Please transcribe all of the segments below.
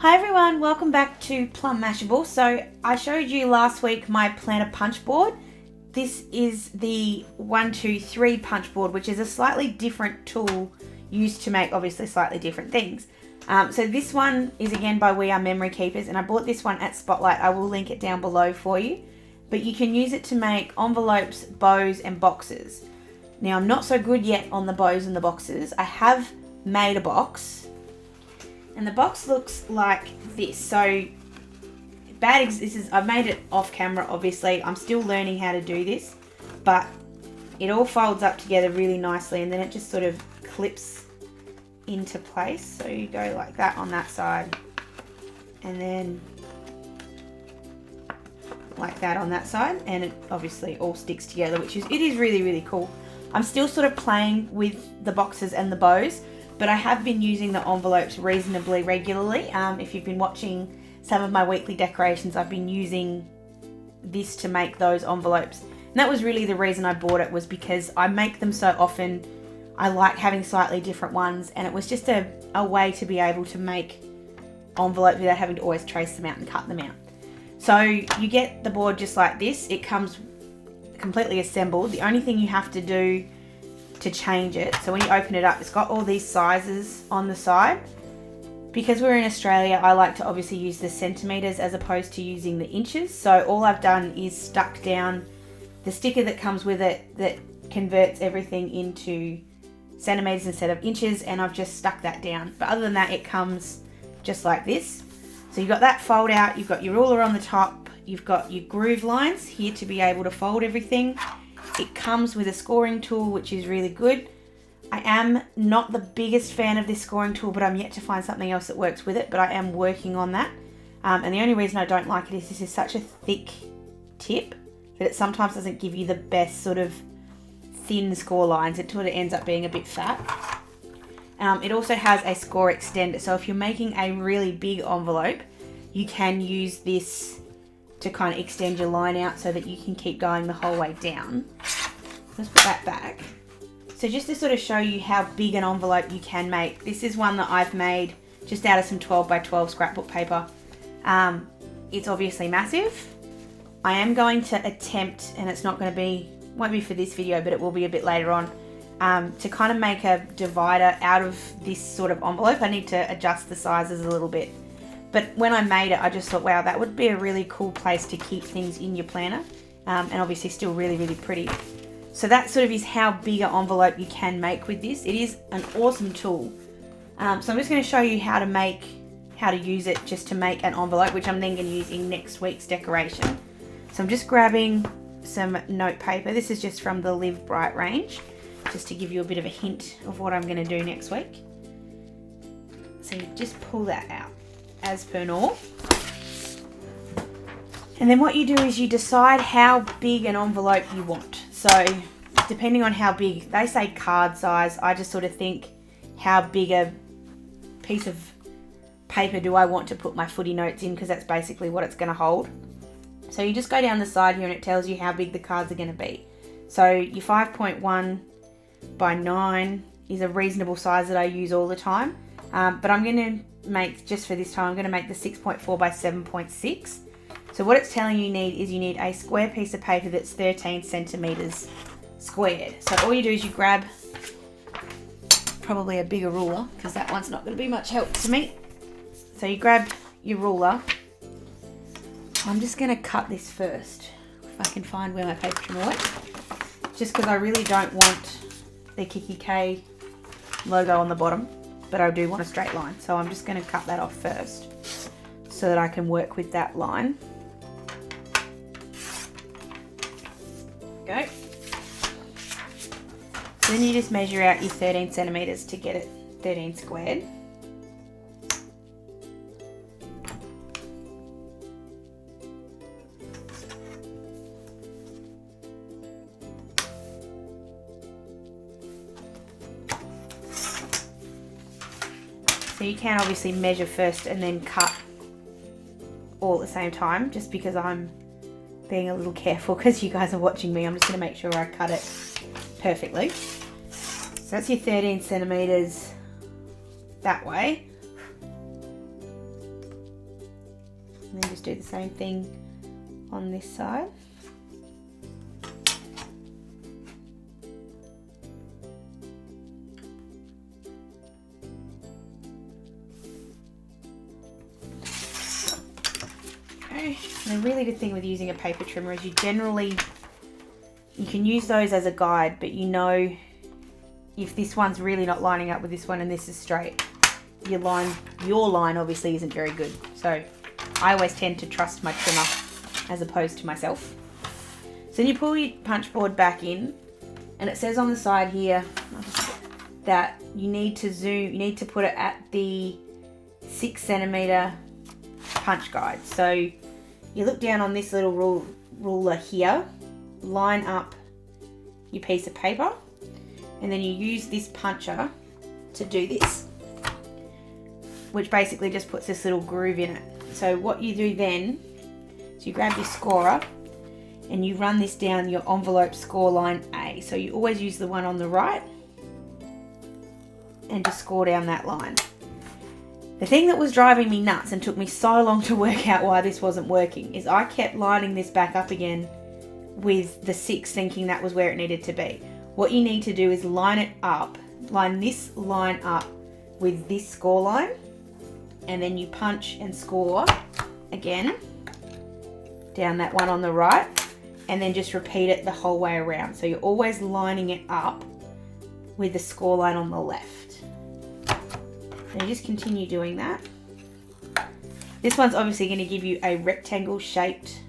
Hi everyone, welcome back to Plum Mashable. So I showed you last week my planner punch board. This is the 123 punch board, which is a slightly different tool used to make obviously slightly different things. So this one is again by We Are Memory Keepers, and I bought this one at Spotlight. I will link it down below for you. But you can use it to make envelopes, bows and boxes. Now I'm not so good yet on the bows and the boxes. I have made a box. And the box looks like this. So I've made it off camera, obviously. I'm still learning how to do this, but it all folds up together really nicely, and then it just sort of clips into place. So you go like that on that side, and then like that on that side, and it obviously all sticks together, it is really, really cool. I'm still sort of playing with the boxes and the bows, but I have been using the envelopes reasonably regularly. If you've been watching some of my weekly decorations, I've been using this to make those envelopes. And that was really the reason I bought it, was because I make them so often. I like having slightly different ones, and it was just a way to be able to make envelopes without having to always trace them out and cut them out. So you get the board just like this. It comes completely assembled. The only thing you have to do to change it, so when you open it up, it's got all these sizes on the side. Because we're in Australia, I like to obviously use the centimeters as opposed to using the inches. So all I've done is stuck down the sticker that comes with it that converts everything into centimeters instead of inches, and I've just stuck that down. But other than that, it comes just like this. So you've got that fold out, you've got your ruler on the top, you've got your groove lines here to be able to fold everything. It comes with a scoring tool, which is really good. I am not the biggest fan of this scoring tool, but I'm yet to find something else that works with it, but I am working on that. And the only reason I don't like it is this is such a thick tip that it sometimes doesn't give you the best sort of thin score lines. It sort of ends up being a bit fat. It also has a score extender, so if you're making a really big envelope, you can use this to kind of extend your line out so that you can keep going the whole way down. Let's put that back. So just to sort of show you how big an envelope you can make, this is one that I've made just out of some 12 by 12 scrapbook paper. It's obviously massive. I am going to attempt, and it's not going to be, won't be for this video, but it will be a bit later on, to kind of make a divider out of this sort of envelope. I need to adjust the sizes a little bit. But when I made it, I just thought, wow, that would be a really cool place to keep things in your planner, and obviously still really, really pretty. So that sort of is how big an envelope you can make with this. It is an awesome tool. So I'm just going to show you how to use it just to make an envelope, which I'm then going to use in next week's decoration. So I'm just grabbing some note paper. This is just from the Live Bright range, just to give you a bit of a hint of what I'm going to do next week. So you just pull that out as per normal. And then what you do is you decide how big an envelope you want. So depending on how big, they say card size, I just sort of think how big a piece of paper do I want to put my footy notes in, because that's basically what it's going to hold. So you just go down the side here and it tells you how big the cards are going to be. So your 5.1 by 9 is a reasonable size that I use all the time. But I'm going to make, just for this time, I'm going to make the 6.4 by 7.6. So what it's telling you need a square piece of paper that's 13 centimeters squared. So all you do is you grab probably a bigger ruler, because that one's not going to be much help to me. So you grab your ruler. I'm just going to cut this first, if I can find where my paper trimmer went, just because I really don't want the Kiki K logo on the bottom, but I do want a straight line. So I'm just going to cut that off first so that I can work with that line. Go. So then you just measure out your 13 centimeters to get it 13 squared. So you can obviously measure first and then cut all at the same time, just because I'm being a little careful because you guys are watching me. I'm just going to make sure I cut it perfectly. So that's your 13 centimeters that way. And then just do the same thing on this side. Okay. And a really good thing with using a paper trimmer is you can use those as a guide, but you know if this one's really not lining up with this one and this is straight, your line obviously isn't very good. So I always tend to trust my trimmer as opposed to myself. So then you pull your punch board back in, and it says on the side here that you need to put it at the 6 centimeter punch guide. So you look down on this little ruler here, line up your piece of paper, and then you use this puncher to do this, which basically just puts this little groove in it. So what you do then is you grab your scorer and you run this down your envelope score line A. So you always use the one on the right and just score down that line. The thing that was driving me nuts and took me so long to work out why this wasn't working is I kept lining this back up again with the 6, thinking that was where it needed to be. What you need to do is line this line up with this score line, and then you punch and score again down that one on the right, and then just repeat it the whole way around. So you're always lining it up with the score line on the left. And you just continue doing that. This one's obviously going to give you a rectangle shaped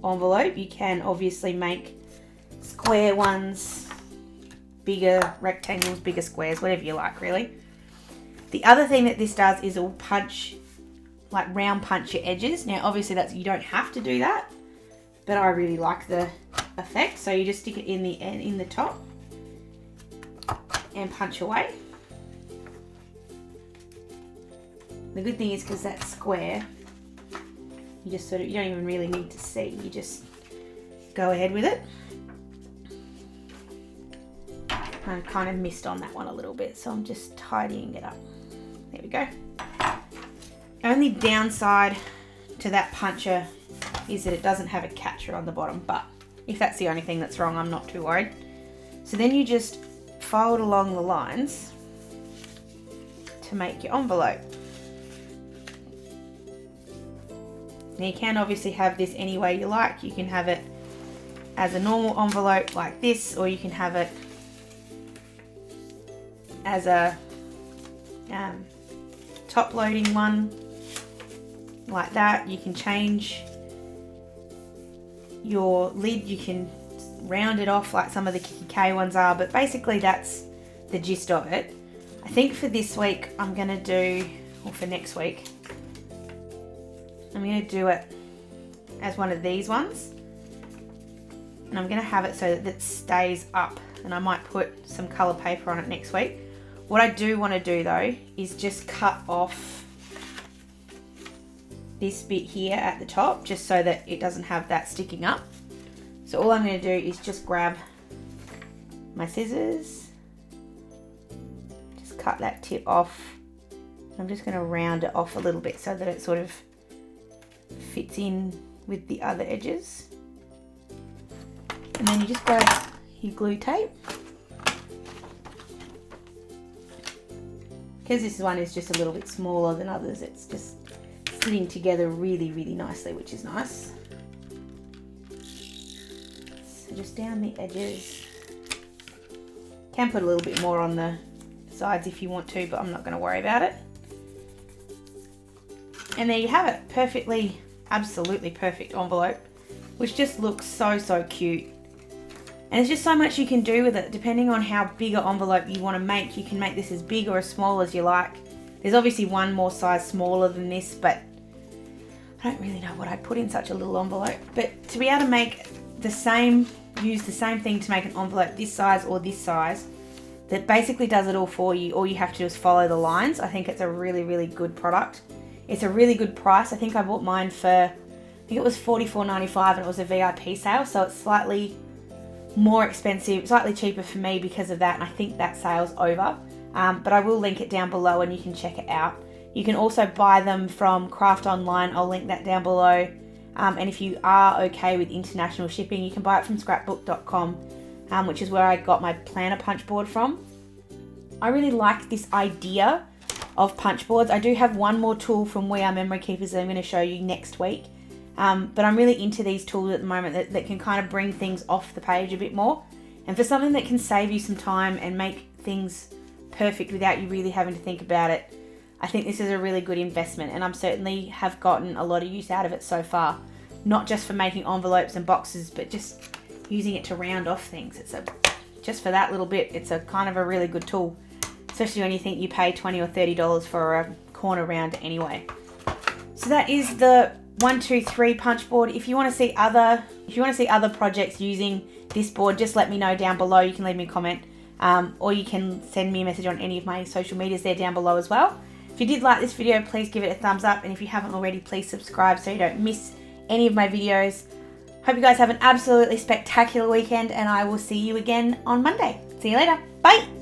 envelope. You can obviously make square ones, bigger rectangles, bigger squares, whatever you like really. The other thing that this does is it'll punch, like round punch your edges. Now obviously you don't have to do that, but I really like the effect. So you just stick it in the end, in the top, and punch away. The good thing is because that's square, you just you don't even really need to see, you just go ahead with it. I kind of missed on that one a little bit, so I'm just tidying it up. There we go. Only downside to that puncher is that it doesn't have a catcher on the bottom, but if that's the only thing that's wrong, I'm not too worried. So then you just fold along the lines to make your envelope. Now you can obviously have this any way you like. You can have it as a normal envelope like this, or you can have it as a top loading one like that. You can change your lid, you can round it off like some of the Kikki K ones are, but basically that's the gist of it. I think for this week I'm going to do, or for next week, I'm going to do it as one of these ones, and I'm going to have it so that it stays up, and I might put some colour paper on it next week. What I do want to do though is just cut off this bit here at the top, just so that it doesn't have that sticking up. So all I'm going to do is just grab my scissors, just cut that tip off. I'm just going to round it off a little bit so that it sort of fits in with the other edges. And then you just grab your glue tape. Because this one is just a little bit smaller than others, it's just sitting together really, really nicely, which is nice. So just down the edges. Can put a little bit more on the sides if you want to, but I'm not going to worry about it. And there you have it, perfectly, absolutely perfect envelope, which just looks so, so cute. And there's just so much you can do with it, depending on how big an envelope you want to make. You can make this as big or as small as you like. There's obviously one more size smaller than this, but I don't really know what I'd put in such a little envelope. But to be able to make the same, use the same thing to make an envelope this size or this size, that basically does it all for you. All you have to do is follow the lines. I think it's a really, really good product. It's a really good price. I think I bought mine for, I think it was $44.95, and it was a VIP sale, so it's slightly more expensive, slightly cheaper for me because of that, and I think that sale's over. But I will link it down below and you can check it out. You can also buy them from Craft Online. I'll link that down below. And if you are okay with international shipping, you can buy it from scrapbook.com, which is where I got my planner punch board from. I really like this idea of punch boards. I do have one more tool from We Are Memory Keepers that I'm going to show you next week. But I'm really into these tools at the moment that can kind of bring things off the page a bit more. And for something that can save you some time and make things perfect without you really having to think about it, I think this is a really good investment, and I'm certainly have gotten a lot of use out of it so far. Not just for making envelopes and boxes, but just using it to round off things. Just for that little bit, it's a kind of a really good tool, especially when you think you pay $20 or $30 for a corner round anyway. So that is the 1, 2, 3 punch board. If you want to see other projects using this board, just let me know down below. You can leave me a comment, or you can send me a message on any of my social medias there down below as well. If you did like this video, please give it a thumbs up, and if you haven't already, please subscribe so you don't miss any of my videos. Hope you guys have an absolutely spectacular weekend, and I will see you again on Monday. See you later. Bye.